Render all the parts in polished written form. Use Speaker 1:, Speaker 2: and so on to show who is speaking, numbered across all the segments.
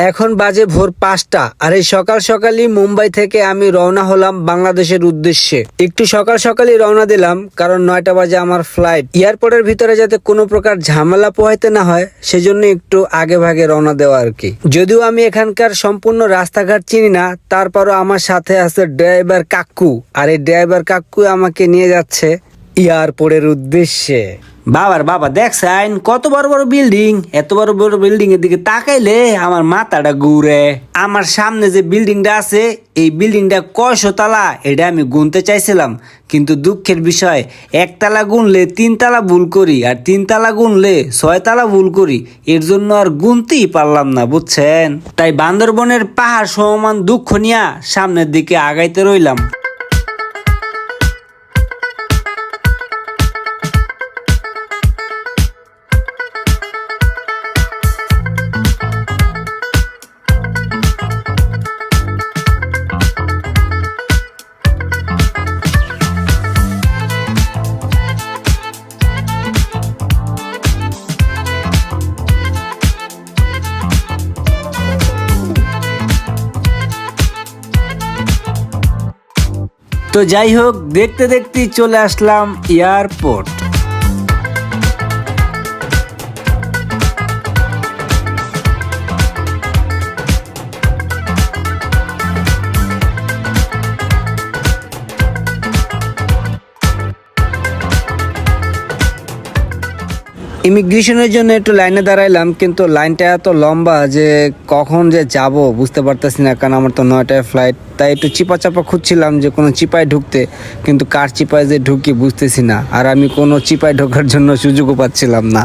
Speaker 1: এখন বাজে ভোর 5টা আর এই সকাল সকালই মুম্বাই থেকে আমি রওনা হলাম বাংলাদেশের উদ্দেশ্যে। একটু সকাল সকালই রওনা দিলাম কারণ 9টা বাজে আমার ফ্লাইট। এয়ারপোর্টের ভিতরে যাতে কোনো প্রকার ঝামেলা পোহাইতে না হয় সেজন্য একটু আগে ভাগে রওনা দেওয়া আর কি। যদিও আমি এখানকার সম্পূর্ণ রাস্তাঘাট চিনি না, তারপরও আমার সাথে আছে ড্রাইভার কাকু, আর এই ড্রাইভার কাকু আমাকে নিয়ে যাচ্ছে এয়ারপোর্টের উদ্দেশ্যে। বাবা দেখছেন কত বড় বড় বিল্ডিং, এত বড় বড় বিল্ডিং এর দিকে তাকাইলে আমার মাথাটা ঘুরে। আমার সামনে যে বিল্ডিংটা আছে এই বিল্ডিংটা কয়শো তালা এটা আমি গুনতে চাইছিলাম, কিন্তু দুঃখের বিষয় একতলা গুনলে 3 তালা ভুল করি আর 3 তালা গুনলে 6 তালা ভুল করি, এর জন্য আর গুনতেই পারলাম না বুঝছেন। তাই বান্দরবনের পাহাড় সমান দুঃখ নিয়ে সামনের দিকে আগাইতে রইলাম। তো যাই হোক, দেখতে দেখতেই চলে আসলাম এয়ারপোর্ট। ইমিগ্রেশনের জন্য একটু লাইনে দাঁড়াইলাম, কিন্তু লাইনটা এত লম্বা যে কখন যে যাব বুঝতে পারতেছি না, কারণ আমার তো 9টায় ফ্লাইট। তাই একটু চিপা চাপা খুঁজছিলাম যে কোনো চিপায় ঢুকতে, কিন্তু কার চিপায় যে ঢুকি বুঝতেছি না, আর আমি কোনো চিপায় ঢোকার জন্য সুযোগও পাচ্ছিলাম না।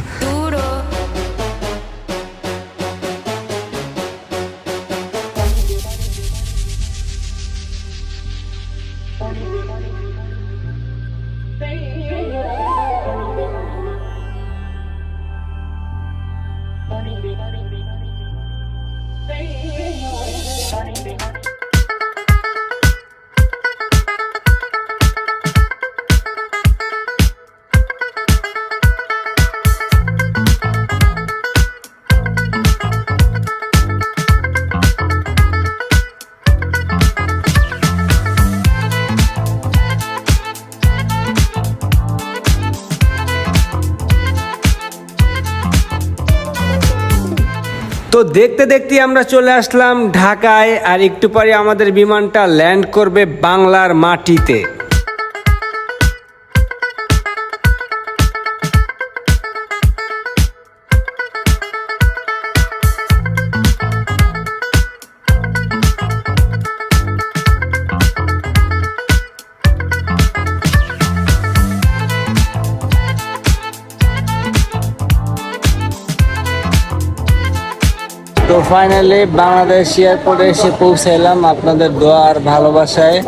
Speaker 1: তো দেখতে দেখতে আমরা চলে আসলাম ঢাকায়, আর একটু পরে আমাদের বিমানটা ল্যান্ড করবে বাংলার মাটিতে। তো ফাইনালি বাংলাদেশ এয়ারপোর্টে এসে পৌঁছাইলাম আপনাদের দোয়া আর ভালোবাসায়।